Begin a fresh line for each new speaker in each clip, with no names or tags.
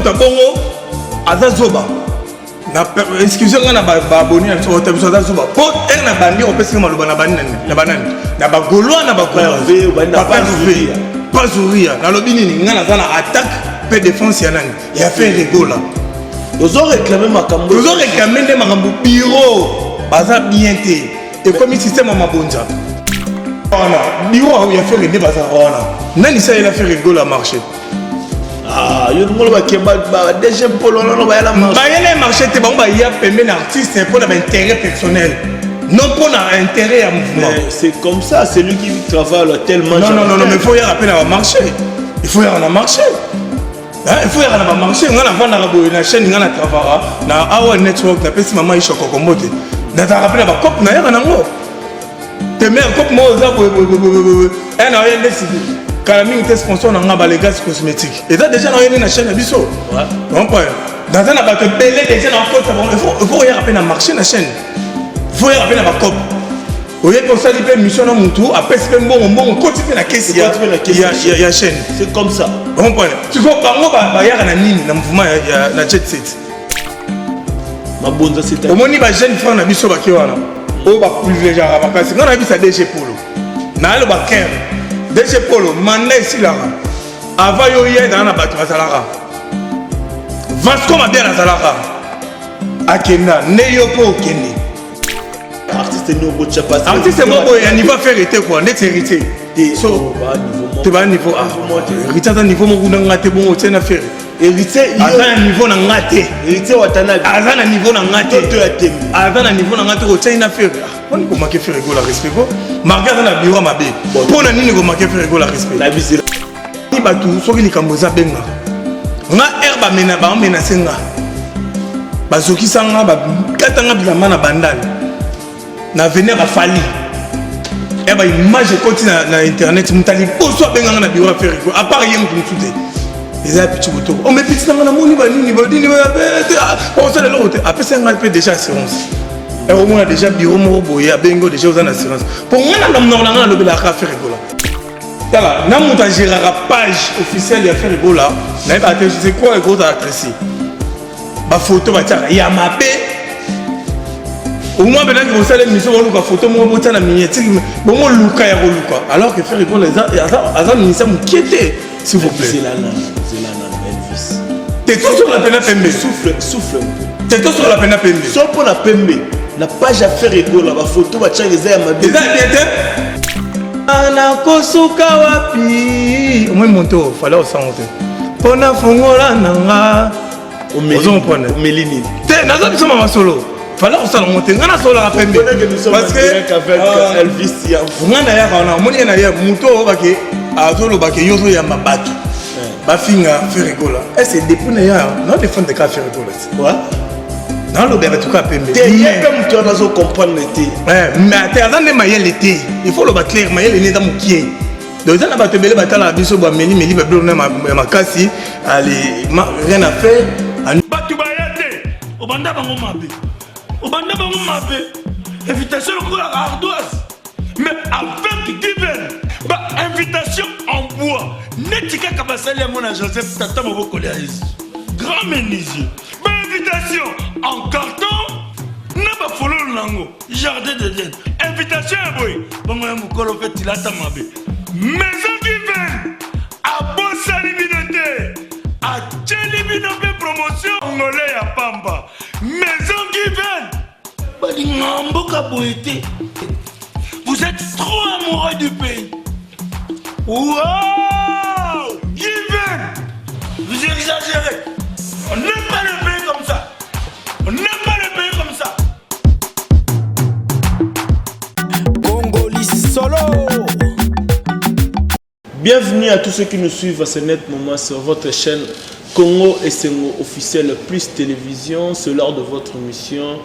moto bongo azazoba na excusez-moi na ba abonné na so tabiso azazoba po na bandi on peut se maloba na banani na ba gaulois na ba pas ouvrir na lobi nini ngana za na attaque pe défense ya nani ya fait rigola
ils ont réclamé makambo
bureau baza bien té et comme système mabonza ona bureau ya fait rigola baza ona nani ça il a fait rigola marché.
Ah, il y a des gens qui ont
marché. Il y a un artiste pour l'intérêt personnel. Non pour l'intérêt à mouvement.
C'est comme ça, c'est lui qui travaille tellement.
Non, mais il faut y aller à marché. Il faut y aller à marché. Il faut y aller à marché. On a vu la chaîne, on a travaillé. On a un network, on a fait maman Ishoko Komote. On a rappelé la cop, on a rien à voir. Tes mères cop, moi, on a rien décidé. Quand même, tu es sponsor dans les gaz cosmétiques. Et ça, déjà, dans la chaîne, il dans un bateau belé, déjà dans le côté, il faut y aller à marcher dans la chaîne. Il faut y aller à la COP. Au lieu de ça, il y a une mission dans mon tour, après, c'est on continue la caisse. Il y a la chaîne.
C'est comme ça.
Tu vois, il y a un mouvement, il y a la jet set.
Ma bonne, c'est
au moins, il y a un jeune frère qui a été privilégié à la caisse. On a vu ça DG Polo. Na le baker. DG Polo, mandat ici là. Avant il y a dans la bateau à Zalara. Vasco m'a bien à Zalara. Akena, Neyopo Keni.
Artiste Nobo Tchapa.
Artiste Nobo, il va faire hériter quoi, net hérité. So, tu vas à niveau A. Hérité à niveau mon goût n'a bon au tien à faire. Hérité, il y a un niveau n'a ngate. Hérité Watanabe. Azan à niveau n'a ngate. Azan à niveau n'a ngate au tien à faire. On peut marquer faire rigoler respect. Margarde na bureau ma bé. Pour na nini go marquer faire rigoler respect. La visite. Ni batu soki likamboza benga. Nga herba mena ba mena senga. Bazoki sanga ba katanga bilama na bandal. Na venir ba fali. E ba image continue na internet mutali poso benga na bureau faire rigoler. À part yem kumfuté. Eza petit boto. On me petit na moni ba nini ba dini ba. On se le lote. Après senga peut déjà assurance. Et au moins déjà bureau moko boya bengo déjà aux assurances. Pour moi na na lobe la ka faire rigoler. Voilà, na muta gérer la page officielle de faire rigoler. Na ba te c'est quoi gros adressé. Ba photo ba tia ya mapé. Au moins ben que vous savez l'émission on luka photo mo bota na miniature bon mo luka ya luka alors que faire rigoler ça ministère m'inquiéter s'il vous plaît.
C'est la Elvis.
T'es tout sur la peine pembe.
Souffle.
T'es tout sur la peine pembe.
Sauf pour la pembe. La page à faire rigoler la photo ba tia les ya mapé.
Déjà bien ana kosuka wapi au moins monto fallait au santé pona fongola nanga
au melini
te nazo biso mama solo fallait au salon monter ngana solo la pembe parce que
avec Elvis ya
ngana ya kana moni na ya muto bake azolo bake yozo ya mabatu bafinga faire rigola et c'est depuis na ya non défendre de ka faire rigola quoi dans le bébé tout cas pembe
comme tu as comprendre l'été
mais attends l'été il faut le battre clair maïel est né dans mon pied donc ça n'a pas te belé battre la biso ba meli ba bleu na ma kasi allez rien à faire batu bayate obanda bango mabe invitation ko ardoise mais avec divin ba invitation en bois netika kabasali ya mona Joseph tata maboko ya grand menuisier ba invitation en carton n'a pas follow nango jardin de Dieu invitation à boy bon un mukolo fait tilata mabe maison divine à Bossali Binote à Tcheli Binote promotion ngolé à Pamba maison divine bali ngambo ka boité vous êtes trop amoureux du pays wow divine vous exagérez on n'aime pas le pays comme ça. On n'aime pas le pays comme ça.
Congolais solo. Bienvenue à tous ceux qui nous suivent à ce net moment sur votre chaîne Congo et Sengo officiel plus télévision. C'est l'heure de votre émission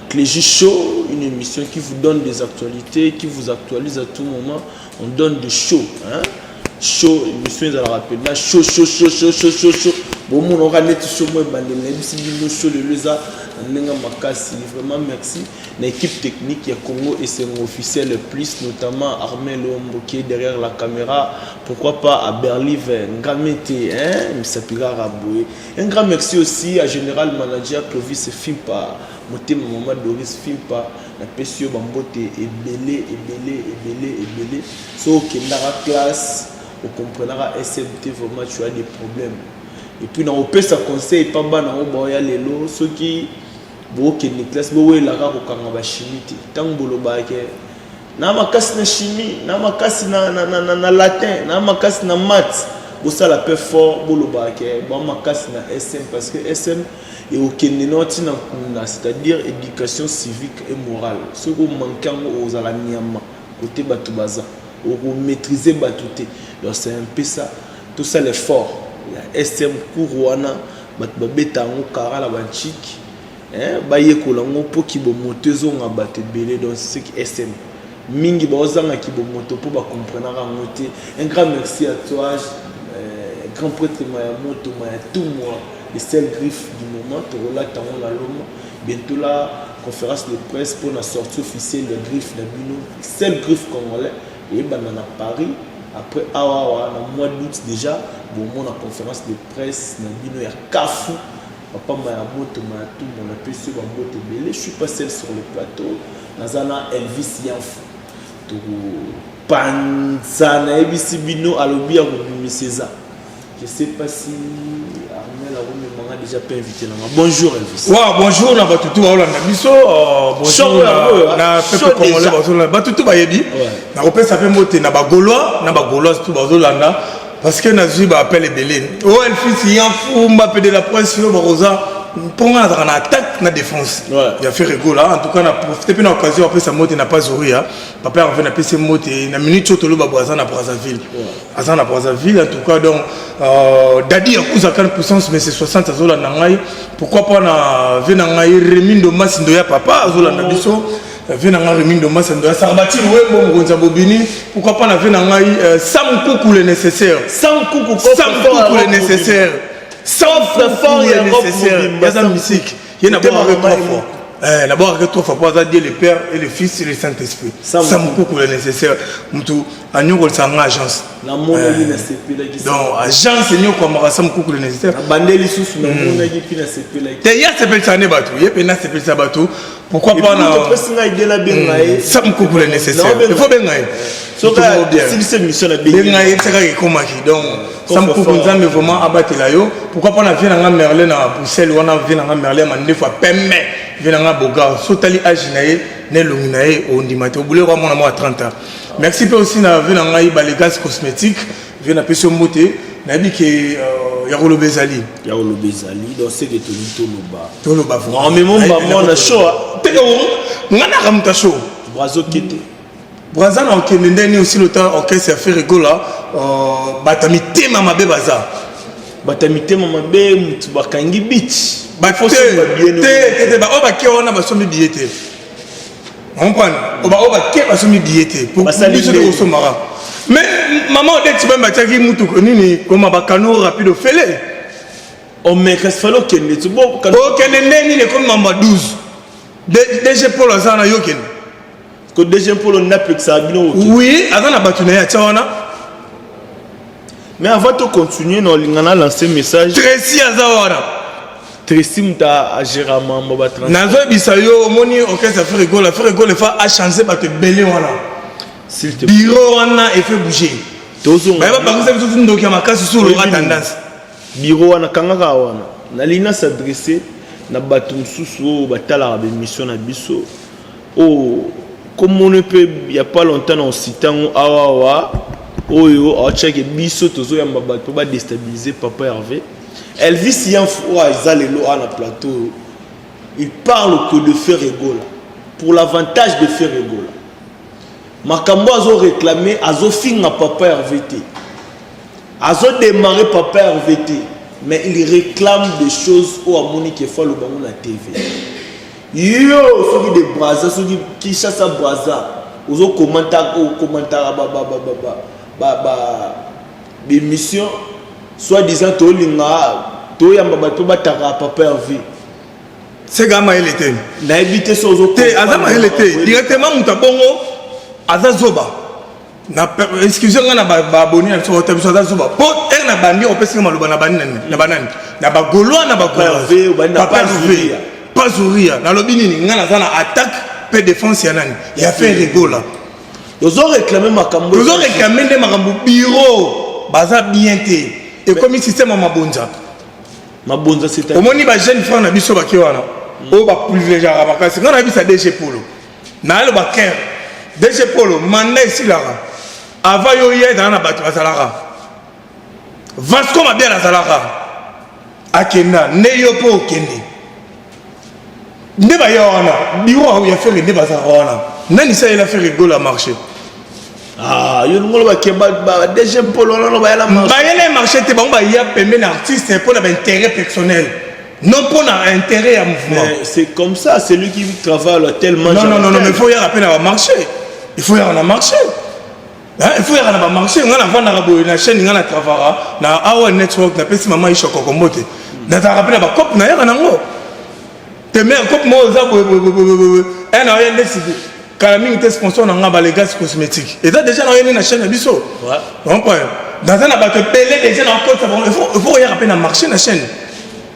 Clégie Show, une émission qui vous donne des actualités, qui vous actualise à tout moment. On donne des shows. Chaud, émission de la rappeler. Là, chaud. bon mon aura net show moi bandele bisi bino show le leza nenga makasi vraiment merci l'équipe technique ya Congo et c'est officiel le plus notamment Armel Lombo qui est derrière la caméra, pourquoi pas à Berlin Ngamete hein Misapira Raboué. Un grand merci aussi à général manager Clovis Fimpa Moté Maman Doris Fimpa la PCO Bambote et belé so que dans la classe on comprendra SMT vraiment tu as des problèmes et puis dans OP ça conseille pas bas dans Oboya lelo ceux qui boke ni classe bowe la ka ko kanga ba chimie tant boloba ke na makasi na chimie na makasi na latin na makasi na maths bo ça la peu fort boloba ke ba makasi na SM parce que SM et au kenenoti na kuna c'est-à-dire éducation civique et morale ce que manquant aux ala nyama côté batu baza au maîtriser batuté donc c'est un peu ça tout ça l'effort il y a SM Kourouana bat babeta ngo kara la banchiki baye kolango po ki bo motezo nga batte belé donc c'est qui SM mingi ba ozanga ki bo moto po ba comprendre nga moté un grand merci à toi grand prêtre Maya Moto Maya tout moi le seul griffe du moment te relate en la loma bientôt la conférence de presse pour la sortie officielle de griffe na bino seul griffe congolais et banana Paris après awa na mois d'août déjà bon mon la conférence de presse na bino ya Kafu papa Maya Moto Maya tout mon appel sur Bambote belé je suis pas seul sur le plateau nazana Elvis Yanfou to panzana ebisi bino alobi ya ko César je sais pas si Armel a déjà pas invité là. Bonjour Elvis.
Wow, bonjour na batutu ba olanda biso bonjour na peuple congolais ba olanda batutu ba yebi na kopesa pe mote na ba gaulois tout ba olanda parce que nazui ba appel ebelé oh Elvis Yanfou Mbappé de la presse yo ba rosa pour moi na attaque na défense il a fait rigolo en tout cas na profiter une occasion après sa mote n'a pas zoria papa revient na PC mote na minute chotolo ba boisa na Brazzaville azana Brazzaville en tout cas donc dadi akuza 40% mais c'est 60 azola na ngai pourquoi pas na vena ngai Remindo Masindo ya papa azola na biso vena ngai Remindo Masindo ya Sarbati wembo ngonza bobini pourquoi pas na vena ngai Sam Koukou le nécessaire
Sam Koukou
le nécessaire sans fort il est nécessaire il y a une musique il y a d'abord avec trois fois d'abord avec trois fois pour dire le père et le fils et le Saint-Esprit ça me coupe le nécessaire mutu anyoko sanga agence
na mona yi na sepela ki
donc agence ni ko mara ça me coupe le nécessaire
bandeli susu na mona yi pi na sepela ki
te ya sepela sane bato ye pe na sepela sa bato pourquoi pas na
presinga idela benga e
ça me coupe le nécessaire il faut benga e
so ka si cette mission na
benga e tsaka ke komaki donc ça me coupe nzambe vraiment abattre la yo pourquoi pas na vient na Merlin na Bruxelles wana vient na Merlin mande fois pembe vient na boga sotali aginae ne longinae on dit maté au boulot moi na 30 ans merci peu aussi na vient na les gaz cosmétiques vient na peso moté na bi ke Yarolo Bezali
donc c'est que toloba en même moment na show
te ngana ramta show
brazo kete
Brazza na okendeni aussi le temps orchestre a fait rigola batami tema mabe baza
batami tema mabe mutu bakangi beach
te ba oba ke ona basomi billet on prend oba ke basomi billet pour biso de osomara mais maman de tu même bataki mutu nini comme bakano rapide fele
on me resfalo kende tu bon
okendeni ni comme mamba 12 DG Paul azana yoken
que déjà pour le naples ça bino
oui avant la batuna ya tsawana
mais avant de continuer non lingana lancer message
Tracy azawana
Tracy muta agera mambo ba trans
nazo bisayo moni orchestre fait rigole fa a changer ba te belé wana
s'il te
bureau wana et fait bouger
tozo
ba ba ça biso ndoki makasi sur la tendance
bureau wana kangaka wana na lina s'adresser na batu mususu batala ba mission na biso oh comme on ne peut il y a pas longtemps on citant awa oyo a check biso tozo ya mabato ba déstabiliser papa Hervé Elvis Yanfou azalelo na plateau il parle que de faire rigolo pour l'avantage de faire rigolo makambo azo réclamer azo finga papa Hervé azo démarrer papa Hervé mais il réclame des choses au amoni qui fait le bango na TV yo soki de Brazza soki Kinshasa Brazza ozo commentaire ba émission soit disant to linga to yamba bato bataka papa Hervé
c'est gama il était
na habité sozo
te azama il était directement mutabongo azazoba na excusez-moi na ba abonné na so tabiso azazoba po na bandi opesi maloba na banani na banani na ba goloa na ba
Hervé ou banda
pas Zouria na lobini ni ngana zana attaque pe défense ya nani ya fait rigola
ils ont réclamé makambo
ils ont réclamé des makambo bureau baza bien té et comme système mabonza
c'était
au moni ba jeune frère na biso ba kiwana o ba privilégié à bakasi ngana bisa DG Polo na le ba ker DG Polo manda ici là avant yo yé dans na bato basalaka Vasco mabia la salaka akenda ne yo po kende ne ba yana bureau ya faire ne ba za wana nani ça il a fait rigoler à marché
ah yo ngolo ba kemba ba DG Polo non ba yala marché
ba yala marché te ba on ba ya pembe na artiste pour l'intérêt personnel non pour l'intérêt à mouvement
c'est comme ça c'est lui qui travaille tellement
non mais il faut y rappeler à marché il faut y aller à marché il faut y aller à marché on a vendre na chaîne on a travailler na our network na pesi maman ishoko komote na ta rappeler ba cop na yaka nango te mère cop mo za un a rien décidé Calamine était sponsor dans les gaz cosmétiques. Et ça déjà dans une chaîne à biso. Ouais. Donc dans un abattoir pelé déjà dans côte il faut y rappeler dans marché la chaîne.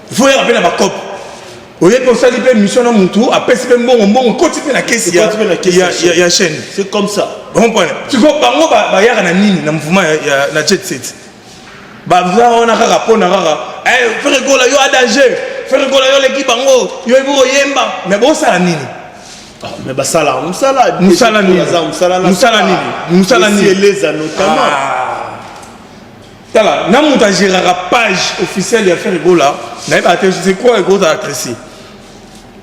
Il faut y rappeler dans la cop. Au lieu pour ça il peut mission dans mon tour après c'est bon continue la caisse il y a chaîne.
C'est comme ça.
Bon point. Tu vois bango ba ya na nini na mouvement ya na jet set. Ba on a rapport na rara. Eh faire rigoler yo a danger. Faire rigoler yo l'équipe bango. Yo ibo yemba. Mais bon ça la nini.
Mais basala les notamment
tala na muta gérera page officielle ya faire rigola na ba c'est quoi gros adressé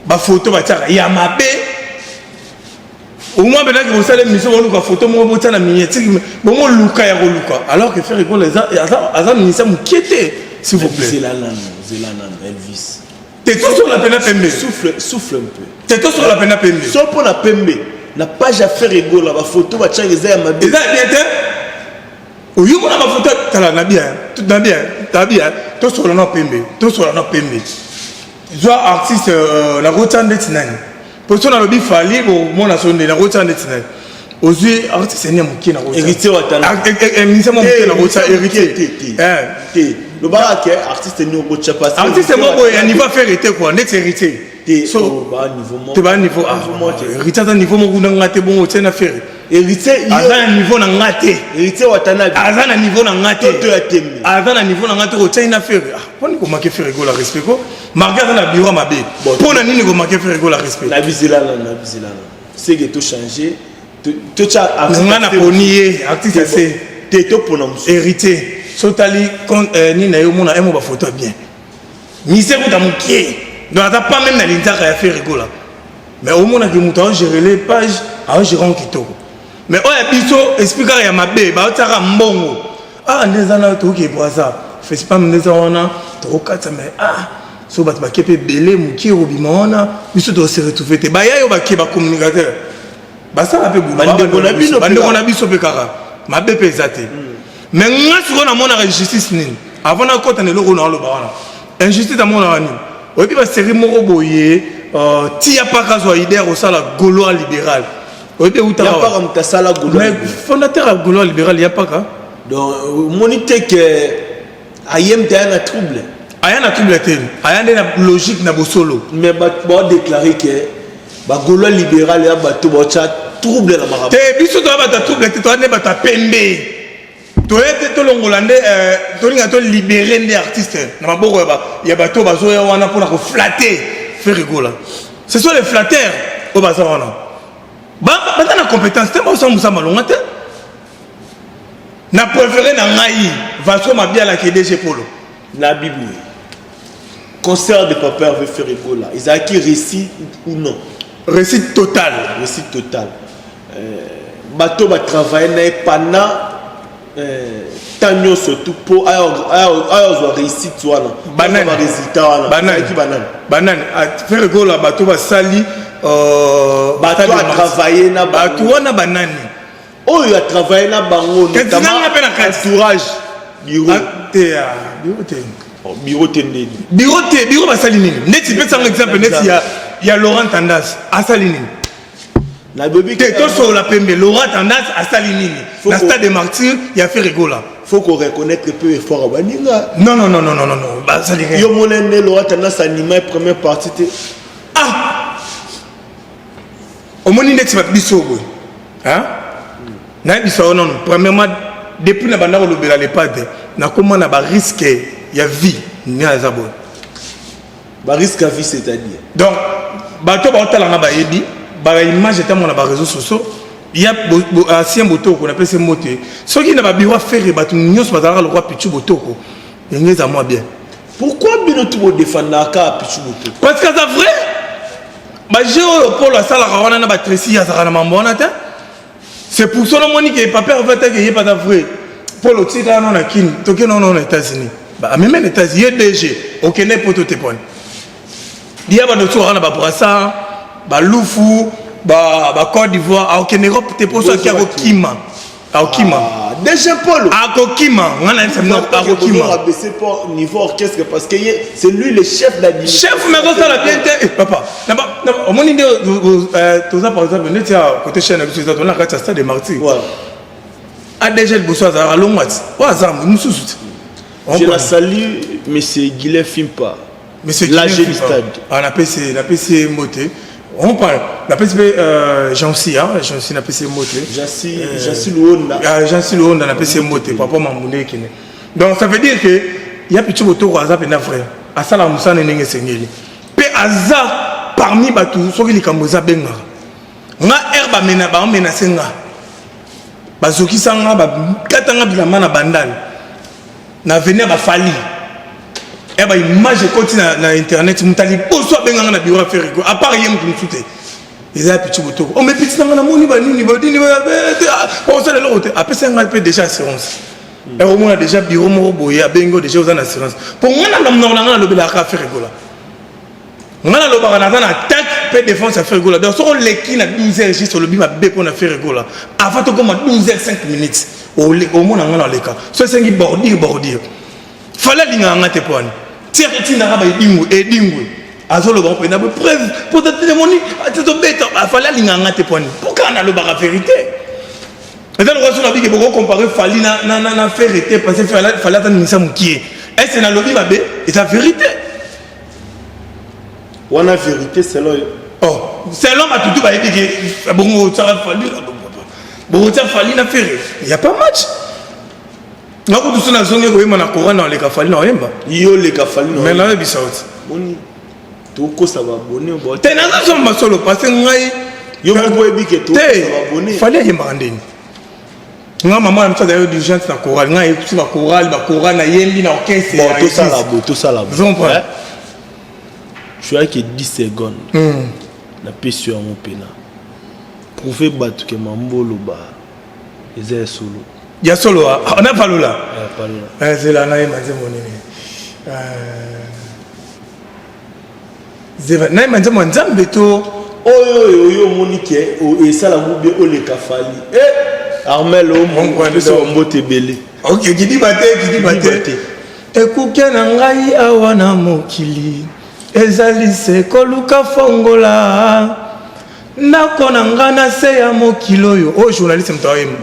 ba photo ba tara ya mabe au moins bena que vous savez mission on ka photo mo bota na miniature bon mo luka ya luka alors que faire rigola za ministère mu quitter s'il vous plaît
Zelana Elvis
t'es tout sur la peine pembe
souffle un peu
t'es tout sur la peine pembe
so pour la pembe la page à faire rigola ba photo ba tchanga za ya mabe
eza bien te o yuko na ba photo tala na bien tout na bien ta bien tout sur la pembe tout sur la pembe zo artiste la rotande tinani pour ça na lobi fali bo mona sonde la rotande tinani ozui artiste ni amuki na rotande
héritier watala
ministre mo muki na rotande héritier
le barak artiste ni au chapa
artiste mo boy ni va faire héritier quoi net héritier
so ba niveau
te ba niveau héritier à niveau mo kuna ngate bon tena faire héritier azana niveau na ngate
héritier watana
azana niveau na ngate
to ya tembe
azana niveau na ngate ko tena faire poni ko marquer faire rigola respect ko marquer na bureau mabe pona nini ko marquer faire rigola respect
na bizilana c'est que tout changer tout ça
ngana ponier artiste c'est
teto pona musu
héritier sotali ni na yo mona emo ba photo bien misé ko ta mukie donc t'as pas même na l'intérêt à faire rigola mais au moins que muto gérer les pages à gérer kitoko mais oh ya biso expliquer ya mabe ba otaka mbongo ndezana to ke boisa fait pas ndezana to kata mais so bat ba kepe belé mukie robima wana biso to se retrouver te ba ya yo ba ke ba communicateur ba ça pe bande on a biso pe kara mabe pe zate mais ngasi on a mon injustice nini avant na kota ne loko na lo ba wana injustice à mon ani oui puis série moko boye tia pas kazo idée au sala gaulois libéral oui puis
uta pas comme ta sala gaulois
mais fondateur gaulois libéral y a pas ka
donc monité que ayem ta na trouble
ayana trouble tel ayana na logique na bosolo
mais ba déclarer que ba gaulois libéral ya bato ba cha trouble na marabout
te biso to ba ta trouble te to ne ba ta pembe to ete to longolande to linga to libérer des artistes na maboko ya bato bazo ya wana pour ko flatter faire rigola ce sont les flatteurs au bazar wana ba na compétence te ba so musa malonga te na préféré na ngai Vasco mabia la DG Polo
na bibu concert de papa veut faire rigola ils a qui récit ou non
récit total
bato ba travailler pendant tanyo surtout pour ayo réussite wana
banane
résultat wana
banane faire rigola bato ba sali
bato a travailler na
bato wana banane
oyo a travailler na bango
notamment
entourage
bureau te
Bureau Tendeni.
Bureau Basalinini. Net, tu peux un exemple, net, il y a Laurent Tandas à Salinini.
Na bébé
qui est sur la PMB, Laurent Tandas à Salinini. Dans le stade des martyrs, il y a fait rigola.
Faut qu'on reconnaisse le peu effort à Baninga.
Non. Basalinini.
Yo monene Laurent Tandas animé première partie.
Ah! Au moins, il n'est pas bisobo. Hein? Non. Premièrement, depuis que nous avons fait les pâtes, nous avons un risque de vie.
Risque à vie, c'est-à-dire.
Donc, bateau ba image est mon réseaux sociaux. Il y a un ancien boto qu'on appelle ces motos. Ceux qui n'ont pas bureau faire bateau nous sommes dans le roi Pichu boto. Il y a moi bien.
Pourquoi bien tout défendre la carte Pichu boto?
Parce que c'est vrai. Bah j'ai pour la salle à Rwanda na batresi à Sarana Mambonata. C'est pour ça que je n'ai pas peur de faire pas vrai. Pour le titre, non, non, aux États-Unis. Même les États-Unis, il y a DG, ok, n'est pas tout tes points. Il y a des choses qui Brassa, Loufou, Côte d'Ivoire, ok, Europe, tu peux sortir à Okima.
Déjà, Paul.
À Okima, on a un Okima.
baissé pour niveau orchestre parce que c'est lui le chef d'administration.
Chef, mais ça la bien été. Papa, au moins, il y a tout ça, par exemple, on est à côté de chaîne, on a un stade de martyrs. A déjà le boussoir à long match.
Je la salue, M. Guillet Fimpa. L'âge du stade.
On a PC Moté. On parle. On a PC Jancy, hein. Jancy n'a PC Moté.
Jancy Louonda.
Jancy Louonda n'a PC Moté. Papa Mamoune qui n'est. Donc ça veut dire que il y a petit moto au hasard et frère. À ça la Moussa n'est sengeli. Pe hasard parmi batu ceux qui kamboza benga. Nga herba menacer nga. Bazoki sanga ba katanga bilama na bandal na venir ba fali e ba image continue na internet mutali poso benga na bureau faire ko à part yem tout ils a petit boto on me petit na moni ba nini ba dini ba on ça le route après ça on peut déjà assurance et au moins déjà bureau mo boya bengo déjà aux assurance pour ngana na lo bela ka faire ko la ngana lo ba na attaque peut défense à faire gola donc on les qui na 12h juste sur le bima be pour na faire gola avant to comme 12h 5 minutes au moins ngana le cas so c'est ngi bordir fallait linga ngate pone tire tina ka ba edingu azolo ba pe na preuve pour te témoigner to beta fallait linga ngate pone pourquoi na lo ba vérité et dans le reste on a dit que beaucoup comparer fallait na vérité parce que fallait ta nisa mukie est c'est na lobi ba be et la vérité
on a vérité c'est là.
Oh, c'est l'homme à tout va dire que bon ça va fallu na faire. Il y a pas match. Na ko tout na zonge ko yema na Coran na le ka fallu na yemba.
Yo le ka fallu na.
Mais là bi saute.
Boni. To ko ça va bonner bon.
Té na zo ma solo parce que ngai
yo mo boy bi que to ça va bonner.
Fallait yemba ndeni. Nga maman am ça d'ailleurs d'urgence na Coran ngai écoute ba Coran na yembi na orchestre.
Bon tout ça là. Je suis avec 10 secondes. La paix sur mon pénal. Prouver battre que Mambolo ba. Ils sont solo.
Il y a solo. On a pas là. C'est là na yema mon nini. Na yema mon nzambe to.
Oyo Monique et ça la moube o le kafali. Armel o mon so mbote belé.
OK, qui dit baté. Ekuke na ngai awana mokili. Ezali se koluka fongola ndako na ngana se ya mokilo yo o journaliste mtawema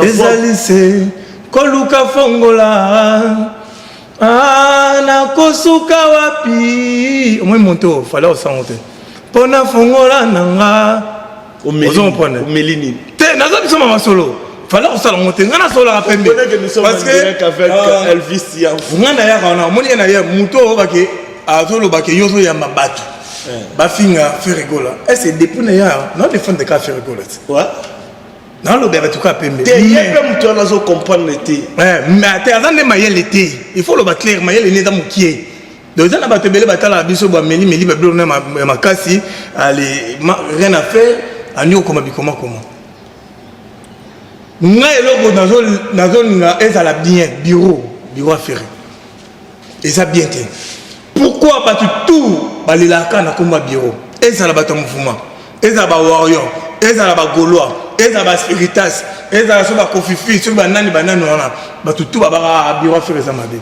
ezali se koluka fongola na kosuka wapi omwe monto fallait osangote pona fongola nanga o
melini
te nazo bisoma masolo fallait osala ngote ngana solo la pembe
parce que avec Elvis ya
ngana ya kana moni na ya muto bake azolo bake yozo ya mabatu bafinga faire rigola c'est depuis na ya non défendre ka faire rigola
ouais
non le bébé tout cas pembe
te yebe muto na zo comprendre te
mais te azande mayele te il faut le ba clair mayele ne da mukie donc ça na ba tebele batala biso ba meli ba blo na makasi allez rien à faire ani okoma bikoma comment nga eloko nazo nga ezala bien bureau à faire et ça bien te pourquoi pas tout balilaka na komba bureau ezala bato mouvement ezala ba warrior ezala ba gaulois ezala ba spiritas ezala so ba kofifi so ba nani banano wana bato tout ba bureau à faire ça mabe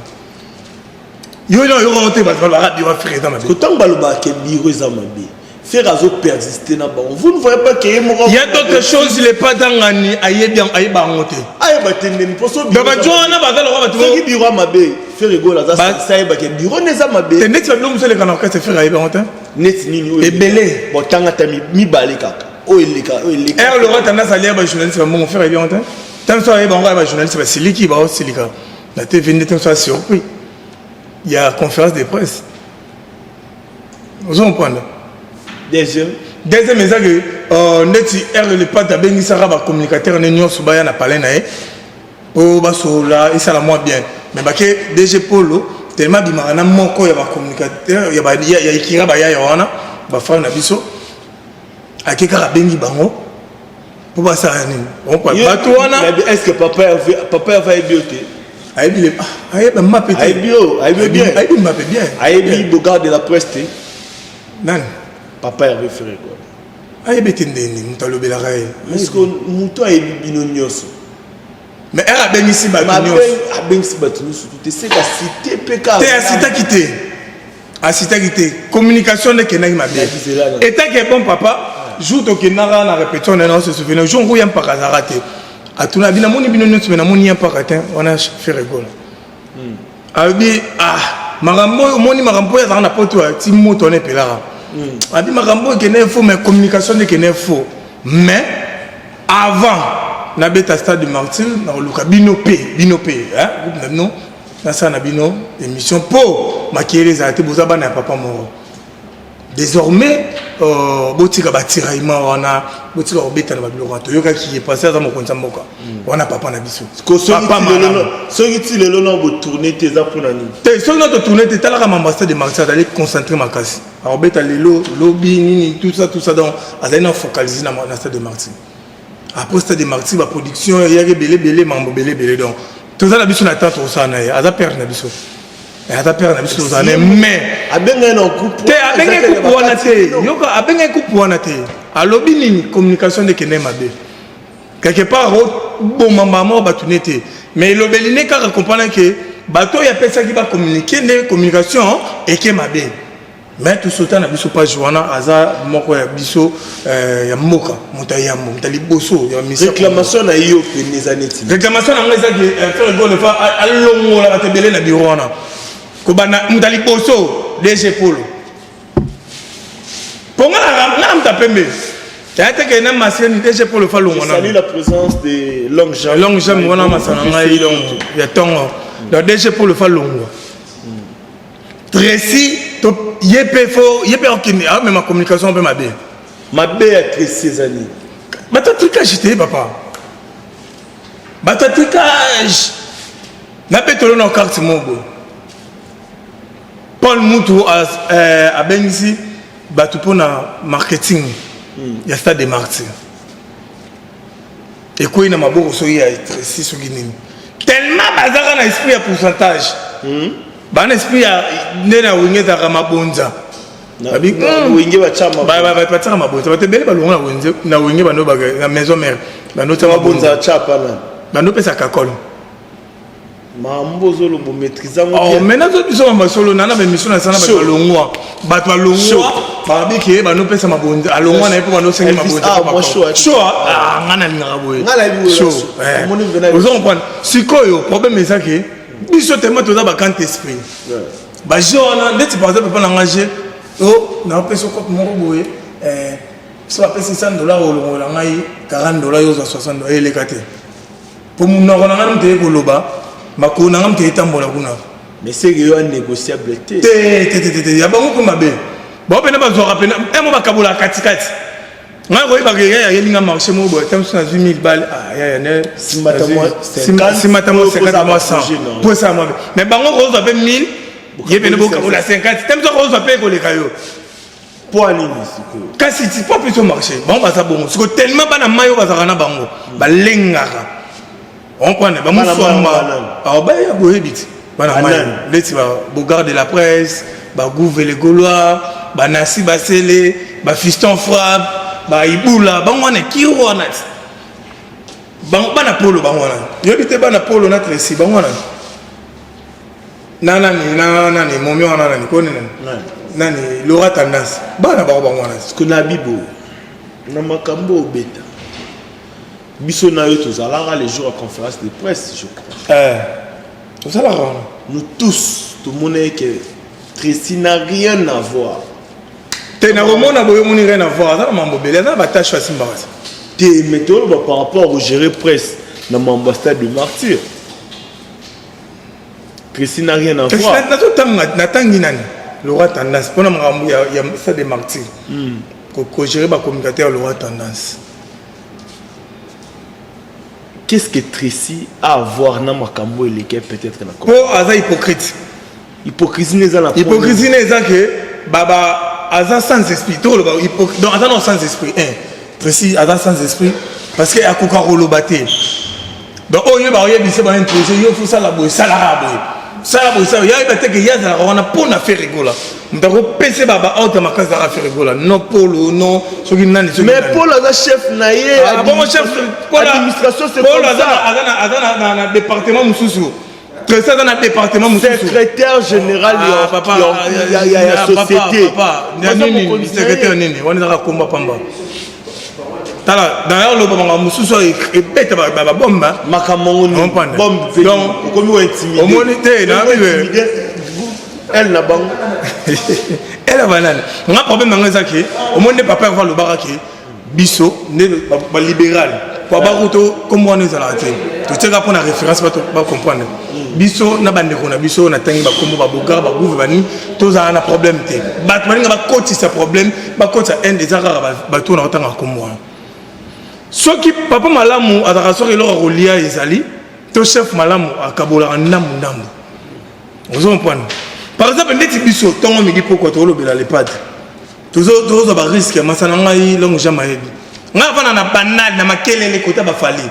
yo remonté parce que la radio va faire dans ma vie.
Quand on va le baquer bureau ça ma vie. Faire azo persister na bon. Vous ne voyez pas qu'il
il y a d'autres choses il est pas dans ngani aye bien aye ba monter.
Aye ba tende poso
bureau. Ba jona ba zalo ba
tu bureau ma be. Faire rigolo ça aye ba ke bureau ne za ma be.
Tende tu vas monsieur le canard que faire aye ba monter.
Net nini
et belé.
Bon tanga tami mi balé kaka. O eleka.
Le roi tendance à lire ba journaliste ba mon faire aye ba monter. Tant ça aye ba ba journaliste ba siliki ba silika. La TV n'est pas surpris. Il y a conférence de presse. Vous comprenez?
Deuxième,
c'est ça que neti le pas d'abengi sara ba communicateur ne nyo subaya na parler na o ba sola et ça la moins bien. Mais ba ke DG Polo tellement bimara na moko ya ba communicateur ya ba ya ikira ba ya wana ba fa na biso akeka ka bengi bango pour ba ça ni. On parle ba to wana
est-ce que papa va bioter?
Aïe, m'a pété.
Aïe, bien.
Aïe, m'a pété bien.
Aïe, Bogard de la presse.
Non.
Papa avait fait quoi?
Aïe, Bétendeni, Moutalo Belaray.
Est-ce que Mouton a binonios?
Mais elle a bien ici, Batunios.
A bien ici, Batunios. Tu sais, la cité PK.
Tu es à Cita quitté. À Cita quitté. Communication de Kenai m'a bien. Et tant que bon papa, joue au Kenara, la répétition, on se souvient. Jour où il y a un parasaraté. A tout la vie, on a pas on a fait rigolo. Abi marambo moni marambo ya na poto ti moto ne pelara. Abi marambo ke ne faux mais communication ne ke ne faux. Mais avant na beta stade de Martin na luka binopé hein non na ça na bino émission pour maquiller les arrêtés bozaba na papa moro. Désormais, botika batiraima wana botika obeta na babilo to yoka ki est passé dans mon compte moka wana papa na biso
papa soki ti lelo na bo tourner tes apona ni
te soki na to tourner te tala ka ambassade de Marseille d'aller concentrer makasi obeta lelo lobby nini tout ça donc azali na focaliser na stade de Marseille après stade de Marseille ba production ya belé mambo belé donc tout ça na biso na tante ça na ya aza père na biso. Mais
abenga no coupe
alobi nini communication de kene mabe quelque part bon maman batunete mais lobeline ka comprendre que bato ya pesa ki ba communiquer ne communication et que mabe mais tout sautant na biso pas joana aza moko ya biso ya moka mutaya mutali boso ya mission
réclamation na yo penezaneti
réclamation na ngeza que faire go le fa alongo la batebele na bureau wana Kobana mutali boso DG Polo. Ponga na mtapembe. T'as que na maseni DG Polo fa longo na.
Salut la présence de Long Jam.
Long Jam wana masana ngai donc ya tongo. Le DG Polo fa longo. Tracy to yepe okini ah mais ma communication peut mabe.
Mabe a Tracy Zani.
Bata trucage j'étais papa. Bata trucage. Na petolo na carte mobo. Paul Moutou a Bengisi Batupona marketing. Il y a stade de Martin. Et quoi il n'a pas beau soyez à être si sur Guinée. Tellement bazar un esprit à pourcentage. Ban esprit à nena wingé à Ramabonza.
Abi wingé va chama.
Ba chama bonza. Ba te belle balon na wingé na wingé ba no ba na maison mère. Ba no chama bonza
chapa na.
Ba no pesa kakol.
Mambo zolo bo maîtriser mo
bien. Oh maintenant zo biso ma solo nana be mission na sana ba longwa. Ba to longwa ba bi ke ba no pesa mabonza. Alongwa na epo ba no sengi mabonza.
Ah moi chaud.
Ah ngana linga boye.
Ngala bi chaud.
Vous comprenez? Sikoyo problème est ça que biso tellement toza ba quand esprit. Ba jona ndeti par exemple pas engager oh na pesa ko mo boye so ba pesa $100 olongo la ngai $40 yo za $60 ele kate. Pour mon na ngana mte ko loba makuna ngam te tambola kuna
mais c'est que négociable té
ya bango ko mabe ba pena ba zo rapena mo ba kabula katikati nga ko iba ke ya yelinga marché mo bo tam suna 8000 balles ya ne
simata mo
50 pour ça moi mais bango ko zo 1000 yebene bo kabula 50 tam zo ko zo pe ko le kayo
pour nini siko
kasi ti pas plutôt marché bon ba ça bon siko tellement bana mayo ba za kana bango ba lengaka on prend ba musoma ah ba ya bohebiti bana mayo leti ba Bogard de la presse ba Gouve les Gaulois ba Nasi Basele ba Fiston Frappe ba Ibula bango na kiwana bango bana polo bango na yobite bana polo na Tracy bango nani momi wana nani kone nani Laura Tendance bana ba wana
parce que na bibo na makambo obeta biso na yo tozalaka les jours à conférence de presse je crois
tozalaka wana
nous tous tout le monde est que Tracy n'a rien à voir
na romona boyo moni rien à voir ça mambo belé na ba tâche facile mbasa
te météo par rapport au gérer presse dans mon ambassade de martyr Tracy n'a rien à voir
na tangi nani Laura Tendance pona makambo ya ça de martyr ko gérer ba communicateur Laura Tendance.
Qu'est-ce que Tracy a à voir dans makambo et lesquels peut-être na
ko aza hypocrite
hypocrisie n'est la
hypocrisie n'est que baba Aza sans esprit, tout le monde hypocrite. Donc Aza non sans esprit. Tracy Aza sans esprit parce que Akuka Rolobaté. Donc oh il va y avoir un projet, il faut ça la boue, ça la raboue. Ça la boue, ça il y a peut-être que y a ça on a pour na faire rigola. On doit repasser baba out ma case à faire rigola. Non Paulo non, ce qui n'a ni ce.
Mais Paul Aza chef naïe.
Ah bon chef
l'administration c'est
Paul Aza dans département Moussoussou. Tracy dans le département
secrétaire général il y a société
secrétaire nini on est dans combat pamba tala d'ailleurs le baba mususu et bête baba bomba
makamoni bombe donc comme on intimidé
au monité na
elle na bang
elle a banane on a problème dans ça qui au monde papa voir le baraki biso né ba libéral pour baruto comme on est à la tête tu sais qu'on a référence pas comprendre biso na bandeko na biso na tangi ba kombo ba bogar ba gouve bani toza na problème te ba malinga ba koti sa problème ba koti un des arabes ba to na otanga kombo soki papa malamu ataka soki lo rolia ezali to chef malamu akabola ndamu vous comprenez par exemple ndeti biso tongo midi poko to lobela les pattes tozo ba risque masana ngai longo jamais nga vana na banal na makelele kota ba fali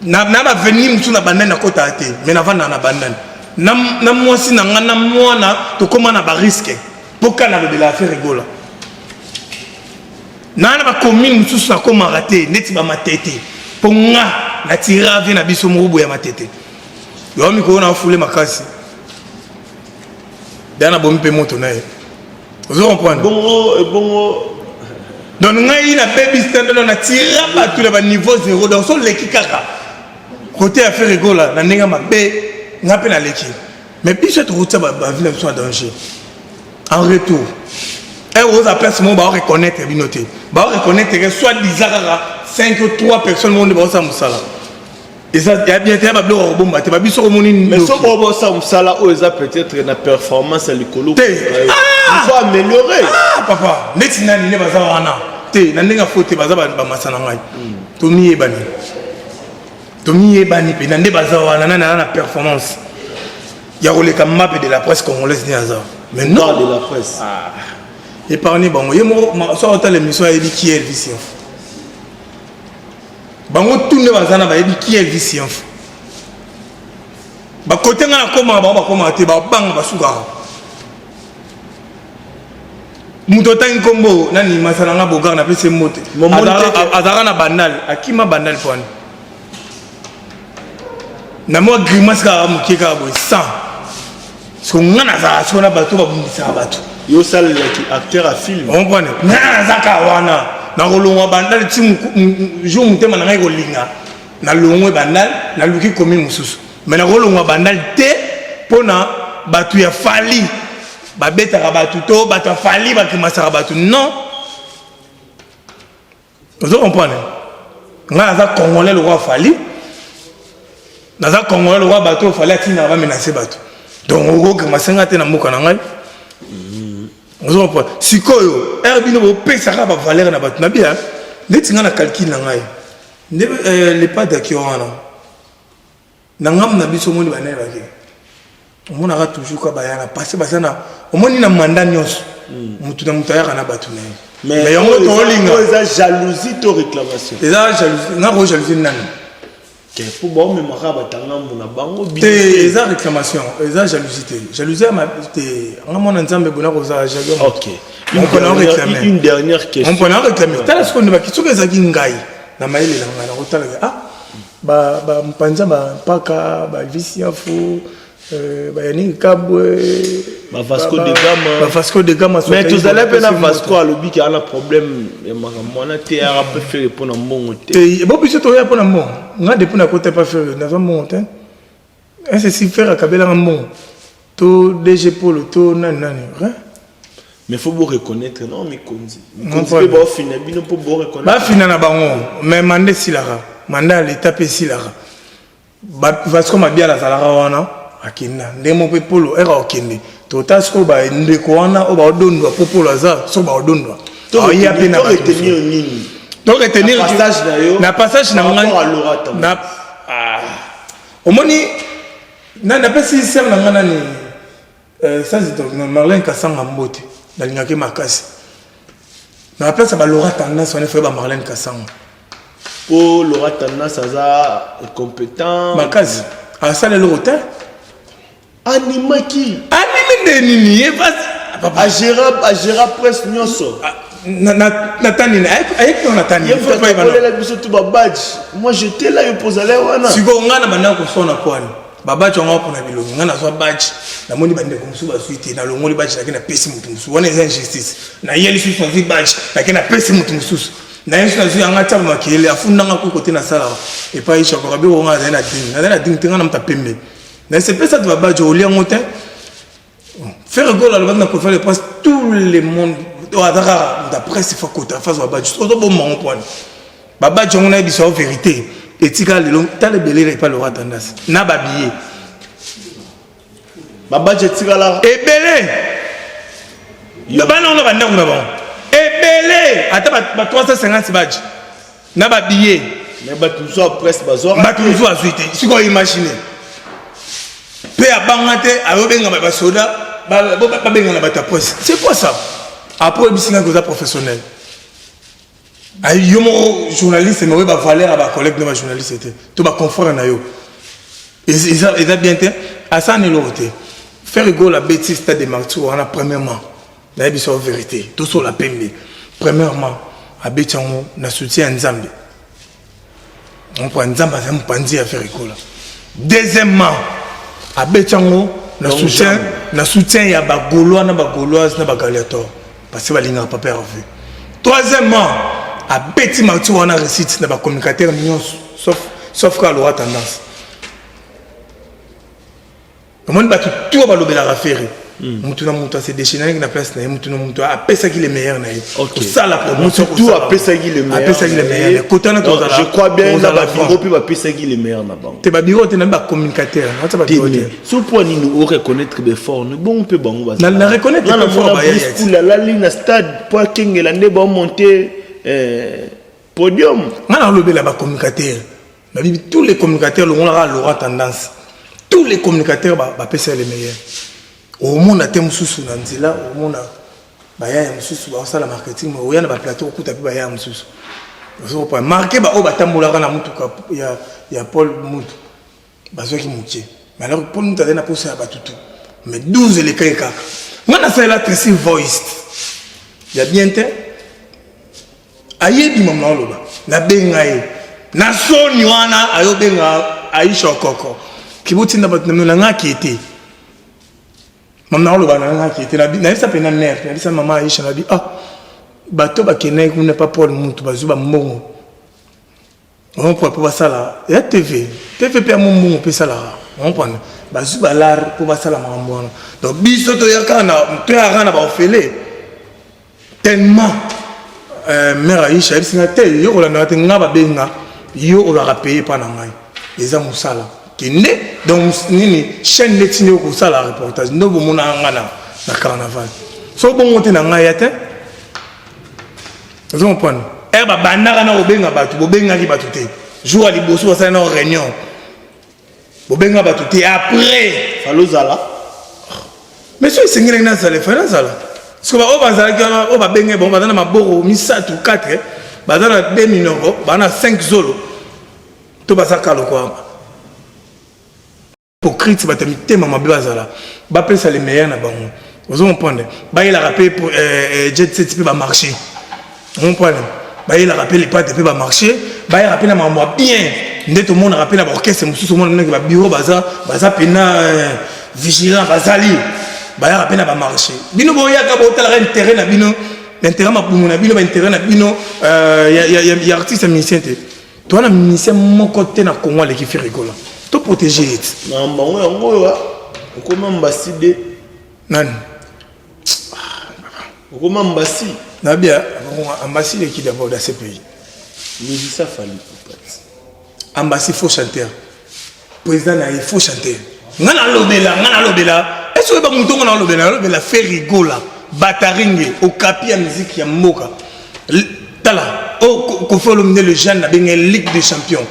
na ba venir mtu na banane na kota ate mais na vana na banane na mwasi na ngana mwana to koma na ba risque poka na de la faire rigola na ba commune mtu na koma raté neti ba matete ponga na tirave na biso murubu ya matete yo mi ko na fule makasi dana bompe moto na ye vous comprenez
bongo
donc ngai na baby stand na tira ba tout le niveau 0 donc so leki kaka côté à faire rigola na nenga mabe ngape na leki mais biso to route ba ville soit danger en retour et aux appels ce moment ba reconnaître binoté ba reconnaître que soit dizara 5 ou 3 personnes monde ba ça musala et ça y a bien été ba blo bomba te ba biso moni
mais so bo ça musala o ça peut-être na performance à l'écolo il faut améliorer
papa netina ni ne ba za wana te na ndenga faute ba za ba masana ngai to mi ebani pe na nde ba za wana na performance ya roleka map de la presse congolaise ni hasard mais non
de la presse
épargné bango yemo so autant l'émission a dit qui est Elvis bango tout ne ba za na ba dit qui est Elvis ba côté ngana koma ba koma te ba bang ba suka muto tangi kombo nani masala nga bogar na pese mote azara na bandal akima bandal pone na mo grimace ka mukie ka bo sans so ngana za so na bato ba bundisa bato
yo sala ki acteur à film
on connaît na zaka wana na rolonga bandal ti jour mutema na ngai kolinga na longwe bandal na luki commune mususu mais na rolonga bandal te pona bato ya fali babeta rabatu to bato fali bakimasa rabatu non vous comprenez nga za congolais le roi fali naza congolais le roi bato fali atina va menacer bato donc oko kimasenga te na mboka na ngai vous comprenez sikoyo herbino bo pesa ka ba valeur na bato na bia neti nga na calcul na ngai les pas d'acquiorana na ngam na biso moni banene bake on a toujours quoi bayana passer basana au moins na mandat nyos mutu na mutu ya kana batu
mais on a jalousie to réclamation
déjà jalousie na ko jalousie nani
que pour bon mais mara batanga mbona bango
bi des réclamation des jalousie ma te ngamona nzambe bona ko za jalousie
OK une dernière question
on peut en réclamer tala ce qu'on va kitso ke za kingai na maile na ngana ko tala ba mpanza ba paka ba visi afu Bayani Kabwe.
Vasco de Gama.
Vasco de Gama.
Mais tous allez bien à Vasco à l'objet qui a un problème. On a été à faire pour un bon côté.
Et bon, puis c'est toi pour un bon. On a des points à côté pas faire. Nous avons monté. Est-ce que si faire à Kabela un bon? Tout DG pour le tout nan.
Mais il faut vous reconnaître, non, mais Konzi. Konzi peut finir, bien pour vous reconnaître.
Bah finir na bango, mais mandé silara, mandé l'étape silara. Bah Vasco m'a bien la salara wana, akina. Ndemo pe polo era okende. Tota sko ba ndeko wana o ba odondwa popolo aza, so ba odondwa.
Donc il y a bien retenir nini.
Donc retenir
passage na yo.
Na passage na ngana. Na omoni na pas si ser na ngana ni ça c'est donc Marlène Kassanga Mbote. Dans l'ingake makasi. Na appelle ça Laura Tendance, on est fait Marlène Kassanga.
Pour Laura Tendance, ça est compétent.
Makasi. Ah ça le hôtel.
Animaki.
Anime de nini
à gérer presque nyonso.
Natani avec ton Natani.
Il faut pas la biso tout badge. Moi j'étais là je posais là wana.
Siko ngana bana ko sona kwani. Babaji on va pour na bilongi ngana so badge. Na moni bande ko musu ba suite na longoli badge na kina pesi mutu musu. Wana eza injustice. Na yeli su son badge na kina pesi mutu musu. Na yesu na zu anga taba makele afunda nga ko côté na sala. Et pas isha ko rabi o nga na ding. Na ding tinga na mtapembe. Na c'est pas ça de badge au lien monté. Faire goal à la bande na ko faire le passe tout le monde. D'après c'est faut côté face au badge. Tout bon mon point. Badge on a dit ça vérité. Et tika le long t'as le belé pas le roi tendance. Na babillé.
Baba tika là.
Et belé. Le ban on va ndonga bon. Et belé. Ata ba 350 badge. Na babillé.
Mais ba tout ça presque bazor.
Ba tout ça suite. Si quoi imaginer. Pe abangate ayobenga ba soda ba benga na ba ta presse. C'est quoi ça? Après bisinga goza professionnel. Ayo mo journaliste mais ba valeur à ba collègue de ma journaliste était. To ba confort na yo. Et ça bien été à ça ne l'autre. Faire rigolo la bêtise stade de Martou on a premièrement. La biso vérité. Tout sur la pembe. Premièrement, à Bétiango na soutien Nzambe. On prend Nzamba ça me pandi à faire rigolo. Deuxièmement, à Bétiango na soutien ya ba Gaulois na ba Gauloise na ba Galiator. Parce que balinga pas peur vu. Troisièmement, à Betty Martou on a récite na ba communicateur mignon sauf qu'à l'aura tendance. Comment ba tout ba lobela affaire. Mutu na mutu c'est déchaîné na place na mutu na mutu a pesa qui les meilleurs na yo. Ça la promotion
tout a pesa qui les meilleurs.
A pesa qui les meilleurs.
Je crois bien na ba bureau puis ba pesa qui les meilleurs na banque.
Te ba bureau te na ba communicateur. Ça ba bureau.
Sur point nous reconnaître be fort. Nous bon peut bango ba.
Na reconnaître
be fort ba ya. La ligne stade pour kengela ne ba monter podium.
Na lobela ba communicateur. Na tous les communicateurs on aura tendance. Tous les communicateurs ba pesa les meilleurs. Au monde a thème sous nanzila au monde a ya mususu ba sala marketing mais oyana ba plateau ko tapi ba ya mususu so pas marqué ba o batambola na mutuka ya Paul Mutu bazo ki mutie mais alors Paul Mutu a na poser ba tutu mais 12 les kaka ngana ça la Tracy voiced ya bien te ayebi mama loba na benga ye na soni wana ayo benga Aisha Koko kibuti na batna nga ki était maman le banana qui était là na ça pena mère na ça maman Aisha na bi ah bato ba kenai ku ne pas Paul Mutu bazuba mbongo on peut pas ça là ya TV pe mbongo pe ça là on prend bazuba lar pour ça là mbongo donc biso to yakana to ya na ba ofele tellement mère Aisha elle singa te yo la na te ngaba benga yo o la payer pas na ngai les amusala donc nini chaîne netine ko ça la reportage no bomona ngana na carnaval so bon monter na ngaya te vous comprenez ba bandaka na obenga batu bobenga ki batu te jour ali boso ça na réunion bobenga batu te après
falozala
mais so singina na sala finance là parce que ba obanzala ki o ba benga bon bazana maboko misatu 4 bazana 2 minoko bana 5 zolo to basaka lokwa hypocrite batami tema mabazala ba pesa les meilleurs na bango vous comprenez ba il a rappelé pour jet set peut ba marcher vous comprenez ba il a rappelé les pattes peut ba marcher ba il rappelle na maman bien ndé tout le monde rappelle à orchestre mususu tout le monde na bureau baza pena vigilant bazali ba rappelle na ba marché bino boya ka botala intérêt na bino l'intérêt ma na bino ba intérêt na bino y artiste musicien te toi na musicien mon côté na Congo les qui fait rigoler to protéger
na bango yango wa okoma mbaside
nani
okoma mbasi
na bien ambassade qui d'abord dans ce pays
musicien fali
ambassade faut chanter président na il faut chanter ngana lobela est-ce que ba mutongo na lobela fait rigoler bataringue au capi ya musique ya mboka tala o ko fait le jeune na benga Ligue des Champions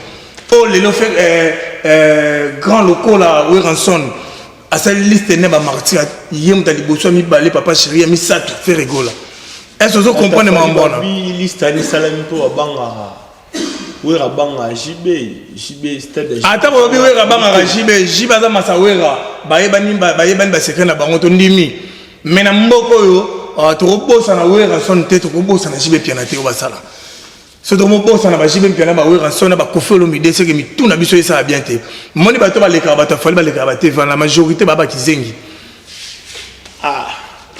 oh les lo fait grand local là Weranson à sa liste ne ba martyr yem ta liboso mi balé papa chéri mi ça tout fait rigoler est-ce que vous comprenez ma bonne
bi liste ani salami po banga wera banga JB stade
ata bo bi wera banga JB baza masawera bayebani ba secret na bango to ndimi mais na mboko yo to bossa na wera son tete ko bossa na JB piana te o basala so to mo bossa na ba JB piana ba wera son na ba kofelo mi dese ke mi tuna biso ça bien te moni ba to ba leka ba to fali ba leka ba te la majorité ba kizengi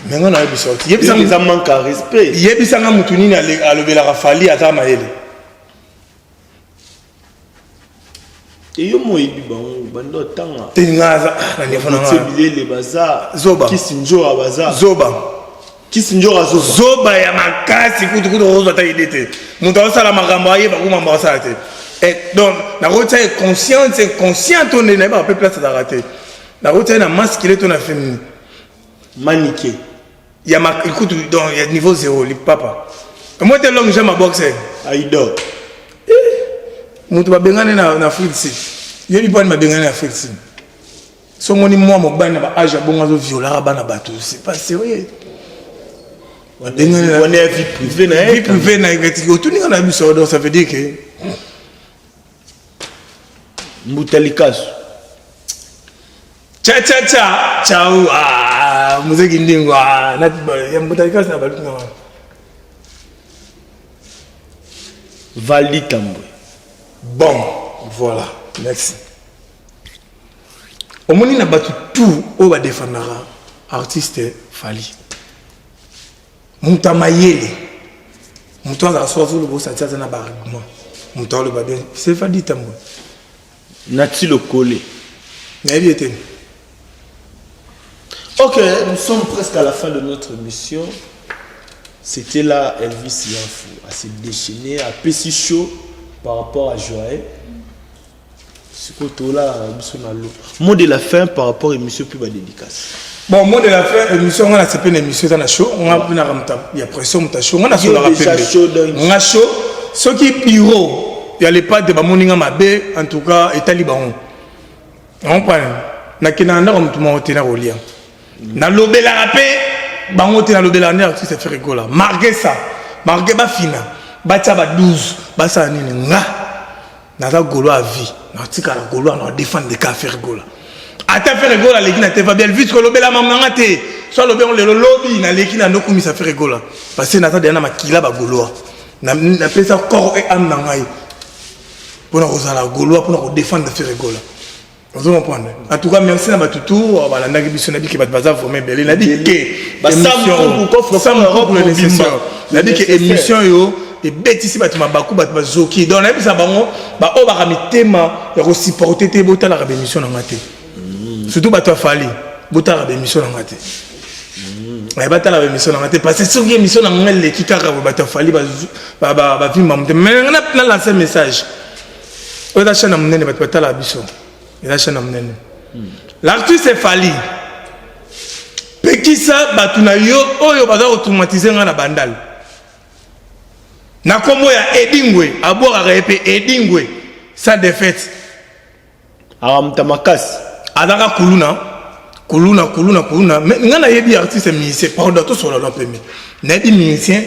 mais on a biso yebisa
ça manque à respect
yebisa nga mutuni na alobela rafali ata maele
et yo moyebi bango bando tanga
tengaza na niveau na
bilele baza
zoba
kisinjora baza
zoba ya makasi kutu rozo ta idete muto sala makambo aye ba kuma mbasa te et donc na rota est consciente on n'est pas peu place à rater la rota na masculé ton a féminin
maniqué
il y a écoute donc il y a niveau 0 li papa moi t'es long j'aime boxer
aido
mutu babengane na Afrique si yebi pas ma bengane na Afrique si so moni moi mo bana ba âge bonga zo viola bana bato c'est pas sérieux
on est vie privée
na éthique tout ninga na biso donc ça veut dire que
Mbutalikasu
ciao muziki ndingo na Mbutalikasu na baluka
Valdi Tambwe.
Bon, voilà, merci. Au moins, il a battu tout au défendra artiste Fali. Moutamayele. Moutoua a sorti le beau sentier dans un argument. Moutoua le badin. C'est Valdi Tambwe.
Nati le collé. Ok, nous sommes presque à la fin de notre mission. C'était là Elvis Yanfou à se déchaîner, à Pessi chaud par rapport à Joël. Ce côté-là, mot de la fin par rapport à l'émission plus bas dédicace.
Bon, mot de la fin, l'émission, on a fait une émission dans la show, on a pris il y a pression, on a chaud, on a fait
déjà chaud dans
on a chaud. Ce qui est pyro, il y a les pattes de Bamoninga Mabé, en tout cas, et Taliban. On prend. Na kinanda comme tout le monde est là au lien. Na lobé la rapé. Bango te na lobela ne artiste fait rigola marqué ça marqué ba fina ba tia ba 12 ba sa nini nga na za golo à vie na tika la golo na défendre de ka faire rigola ata faire rigola les qui na te va bien vite que lobela mamanga te soit lobé on le lobby na les qui na ndoko mi ça fait rigola parce que na ta dena makila ba golo na pesa corps et âme na ngai pour na golo pour na défendre de faire rigola. Vous comprenez? En tout cas, merci à Batoutou. Voilà, on a dit que les bazar formé belle. On a dit que émission yo et bête ici batuma baku batuma zoki. Donc on a dit ça bango ba o ba mi tema ya ko supporter te bota la émission na ngate. Surtout batwa fali bota la émission na ngate. Ouais bata la émission na ngate parce que sur émission na ngel qui kaka batwa fali ba vi mamte. Mais on a plein lancé message. On a chaîne amnene batwa la biso. L'artiste est Fali. Pekisa batuna yo oyo baza automatiser nga na bandal. Na kombo ya Edingwe, abora repe Edingwe sa défaite.
Aramta makasi.
Adaka kuluna. Mais nga na yebi artiste musicien, pardon to solo la premier. Na yebi musicien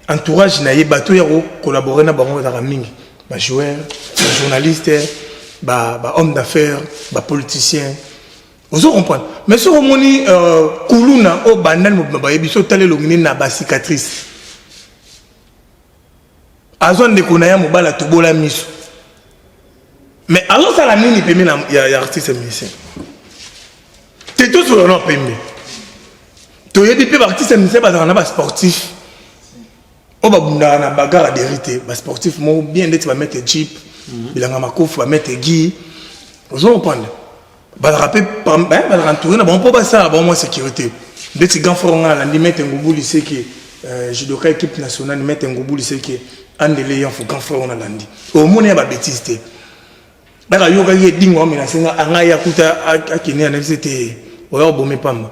entourage na yebi bato ya ko collaborer na bango za mingi. Ba joueur, ba journaliste, ba homme d'affaires, ba politicien. Vous comprenez? Mais si on moni kuluna o bandal mo ba yebiso tale longini na ba cicatrice. Azon de konaya mo bala to bola miso. Mais alors ça la nini pembe il y a artiste musicien. C'est tout sur le nom pembe. Tu y a des artistes musiciens parce qu'on a pas sportif. On va na bagarre d'hérité, ba sportif mo bien d'être va mettre Jeep, bilanga makofu va mettre Guy. Vous comprenez? Ba rapper ba rentourer na bon pas ça, bon moi sécurité. Des gants forts là, ni mettre Ngoubou lycée qui judoka équipe nationale ni mettre Ngoubou lycée qui andele yan faut gants forts on a landi. Au moins ya ba bêtise té. Ba yoga ye dingo mais na senga anga ya kuta akini na c'était oyo bomé pamba.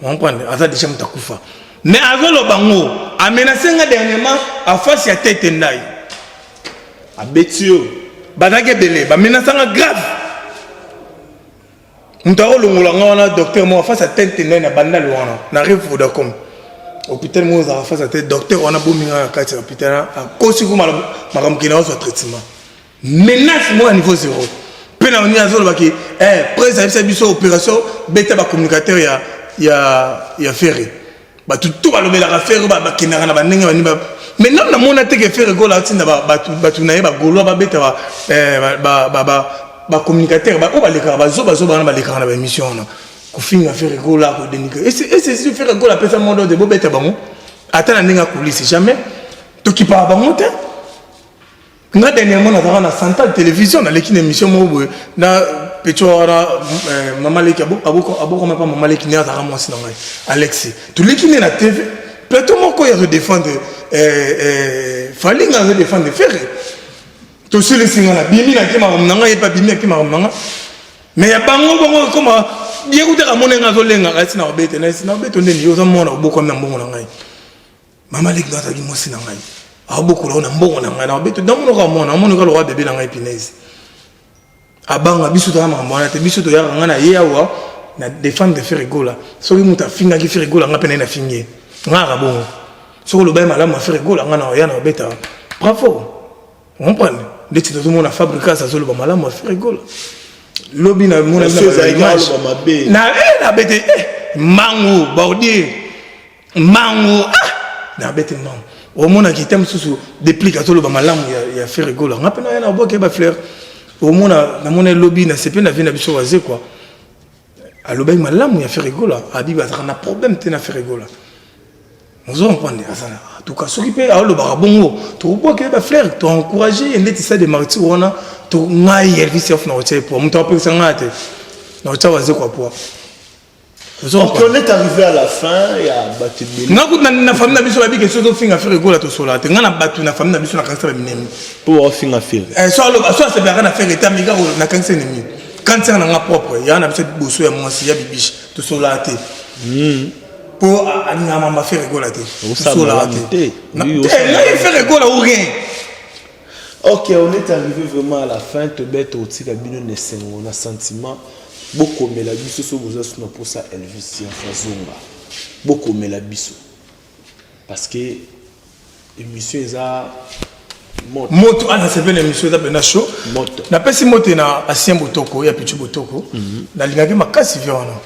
On comprend, asa déjà mutakufa. Mais avec le bango, a menacé dernièrement à face à tête ndai.
A Betio.
Badage belé, ba menacé grave. Ntaro longolanga wana docteur mo face à tête ndai na banda wana. Na rêve vodacom. Hôpital mo za face à tête docteur wana bominga kati hôpital a kosi ko makamkina so traitement. Menace mo à niveau 0. Pena on y a zo baki président biso opération beta ba communicateur ya ferré. Tout va lever la affaire, mais non, na mona te que faire rigolo à tinda tu n'as pas golo ba beta ba communicateur ba les carabas zo ba les carabas émission na ko finga faire rigolo là ko dénigrer et c'est faire rigolo après ça monde de bo beta bango attends na coulisse jamais to qui pas bango te nga dernièrement na centrale télévision na l'équipe émission mo na Petora maman leki aboko même pas maman leki n'a pas moi sinon Alexis tout l'équipe na TV plateau moko ya défendre fallait nga défendre faire tout sur les signes là bimi na ki ma nanga et pas bimi ki ma nanga mais ya bango comme bien écouter à mon nga zo lenga kasi na obete ndeni yo zo mona oboko na mbongo na ngai maman leki na ta ki moi sinon ngai aboko na mbongo na ngai na obete ndamono ka mona ka lo wa bébé na ngai pinaise abanga biso to ma mwana te biso to ya ngana ye awa na défendre de faire rigola so li muta finga ki faire rigola ngapena na finge ngara bon so lo ba malamu faire rigola ngana ya na beta bravo on prend de tout le monde a fabriqué ça so lo ba malamu faire rigola lobi na mona na bete mango baudi mango na bete mango au mona ki tem susu déplique so lo ba malamu ya faire rigola ngapena ya na boke ba fleur au moins na mon lobby na CP na vie na biso wazé quoi a lobby malamu ya faire rigola abiba na problème te na faire rigola nous on prendre en tout cas s'occuper à le barabongo to bois que ba frère to encourager et net ça de martyr on to ngai Elvis of na hotel pour muto apesa sangate na hotel wazé quoi pour
donc on est arrivé à la fin il y a battu
na famille na biso ba bi que so finga faire rigola to sola te ngana batu na famille na biso na kanisa ba minemi
pour finga faire
soit c'est bien na faire état miga na kanisa nemi quand c'est na propre ya na biso boso ya mwasi ya bibiche to sola te pour alinga mama faire rigola te sola te na faire rigola ou rien.
Ok, on est arrivé vraiment à la fin te bête au tika bino nesengo na sentiment beaucoup mais la biso so boza suna pour ça Elvis ya fazonga beaucoup mais la biso parce que émission eza
moto ana c'est bien émission eza bena show moto na pesi moto na ancien botoko ya pichu botoko na lingaki makasi viona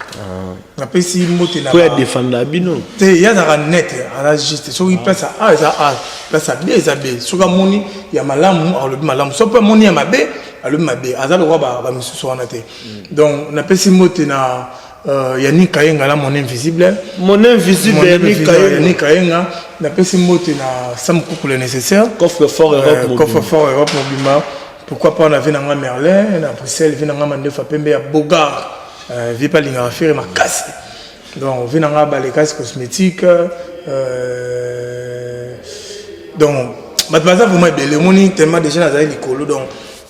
na pesi moto na
pour défendre bino
te ya za net ala juste so il pense à ça place B ça B so ka moni ya malamu a le malamu so pas moni ya mabe alors mabe azalo wa ba misusu wana te donc na pesi moto na Yannick Kayenga là mon invisible Yannick Kayenga na pesi moto na Sam Koukou le nécessaire
coffre fort
Europe mobima pourquoi pas on avait na Merlin na Bruxelles vina nga mandefa pembe ya Bogar vi pas linga faire ma casse donc vina nga ba les casses cosmétiques donc matbaza vraiment belé moni tellement déjà na zali likolo donc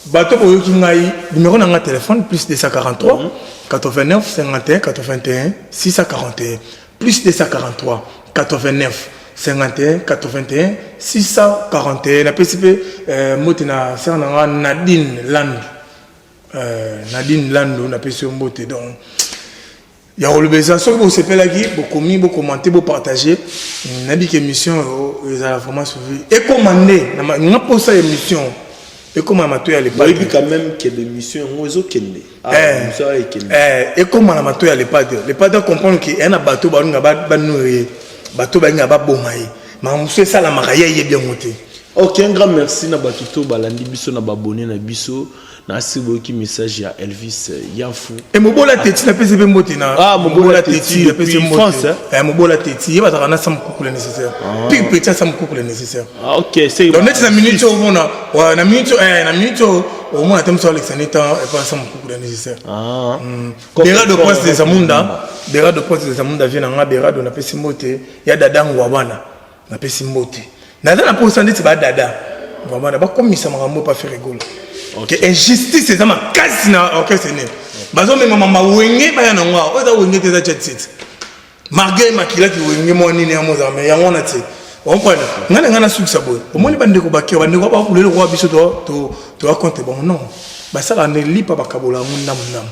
bateau pour qui ngai numéro na téléphone plus 243 89 51 81 641 plus 243 89 51 81 641 na PCP motina serna Nadine Lando na PCP mbote donc il y a le besoin so vous se pela qui beaucoup commenter beaucoup partager na bi émission ils a vraiment suivi et commander na pour ça émission. Et comment amateur à l'époque
il quand même que l'émission ozo kende
et comment amateur à l'époque les pas comprendre que un bateau ba nourrir bateau ba nga ba bomaye mais monsieur ça la maraya est bien monté.
OK, un grand merci na batuto balandi biso na babonné na biso Nasibo qui message à Elvis Yafou.
Et Mobola Teti n'a pas été moté na.
Ah, Mobola Teti
depuis
France.
Mobola Teti, il va t'en ça me coupe le nécessaire. Puis petit ça me coupe le nécessaire.
Ah OK, c'est.
Donc net na minute au moins na minute au moins attends sur Alexandre temps et pas ça me coupe le nécessaire.
Ah.
Bera de poste de Zamunda, Bera de poste de Zamunda vient na Bera de na pesi moté, ya dada ngwabana na pesi moté. Nada na pourcentage c'est ba dada. Ngwabana ba comme ça marambo pas faire rigolo. OK, injustice c'est ça ma casse na OK c'est né. Bazo me mama wenge ba ya na ngwa, o da wenge te za chat. Marguerite makila ki wenge mo nini ya moza me ya ngona te. On prend ngana suksa boy. Au moins bande ko bakio bande ko ba kulela ko biso to raconter bon non. Ba ça ne lit pas ba kabola munam munam.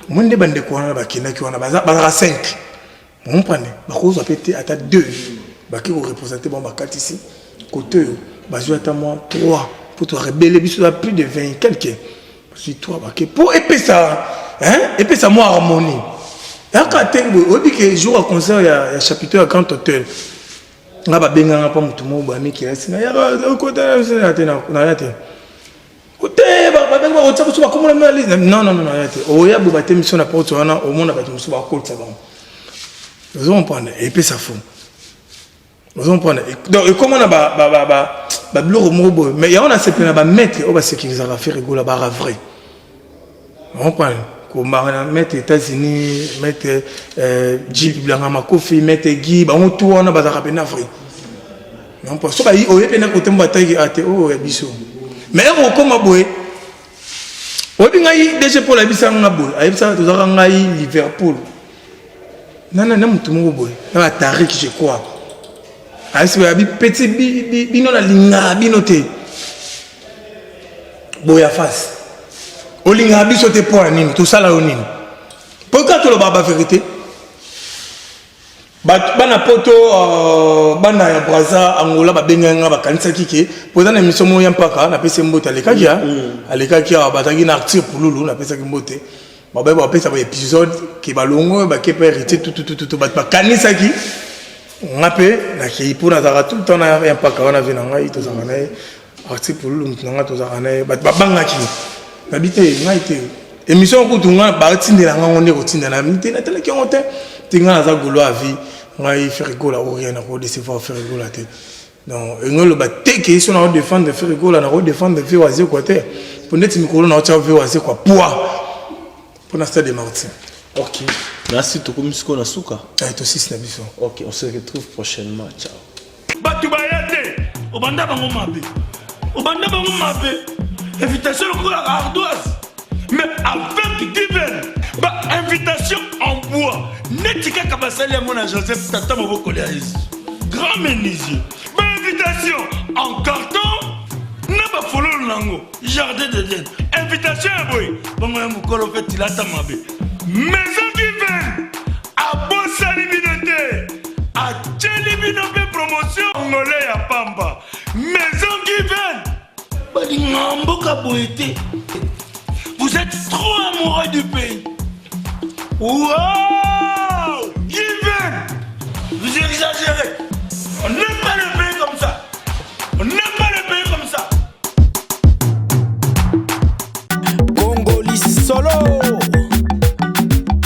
Monde bande ko na ba kina ki wana ba 5. On prend ba ko zo péter ata 2. Ba ki ko représenter bon ba 4 ici. Côté ba zo ata moi 3 pour te rebeller biso à plus de 20 quelqu'un. Parce 3 ba ki pour épée ça épée ça moi harmonie. Ya ka tengo obi que jour à concert ya chapitre à Grand Hôtel. Nga ba benga nga pa mutu mo ba miki asi na ya ko ta na tena na ya te ko te ba benga ko tsapo ba komona na liste non ya te o ya bo ba te mission na porte wana o mona ba te musu ba ko tsa ba vous on prendre et puis ça fou vous on prendre donc comment na ba bloro mo bo mais ya on a sepena ba mettre o ba sécuriser la faire rigola ba vrai on prend mettre États-Unis, mettre Jeep Blanc Makofi, mettre Guy, on tourne dans la peine Afrique. Non pas. Ça il aurait peine côté bataille à Théo et Bissau. Mais on comme aboé. On dit ngai déjà pour la Bissau ngabo. Aïe ça tu auras ngai Liverpool. Non tout le monde boy. Na Tariq je crois. Aïe c'est petit bino la linga binoté. Boya face. Olinga biso te pour nini tout ça là nini pourquoi tout le baba vérité bana poto bana ya braza angola ba benganga ba kanisa kike poza na mission mo yampaka na pese mbote alekakia alekakia bataki na artiste pululu na pese mbote baba ba pesa ba épisode ki balongo ba kepe hérité tout ba kanisa ki ngape na ki pour na zara tout temps na yampaka wana vina ngai to zanga na artiste pululu mutanga to zanga na ba bangaki habité ngaité émission ko tunga ba tindela ngone ko tindela mité na tele ki onte tinga za golo avi ngai faire rigola ou rien ko décevoir faire rigola te donc ngolo ba teke so na défendre faire rigola na défendre vie waze ko te pour net mikolo na tia vie waze quoi poids pour na stade de Martin.
OK, merci to comme ce qu'on a souka
to 6 na biso.
OK, on se retrouve prochainement. Ciao.
Batu bayate obanda bango mabe invitation au ardoise mais avec Given invitation en bois netika kabasali mon Joseph Tata Moboko grand menuisier invitation en carton na ba follow nango jardin d'Eden invitation boy bongo ya mukolo fait tilata mabe maison Given a bosali binote a tcheli binope promotion ngolé ya pamba maison Given. Vous êtes trop amoureux du pays. Wow!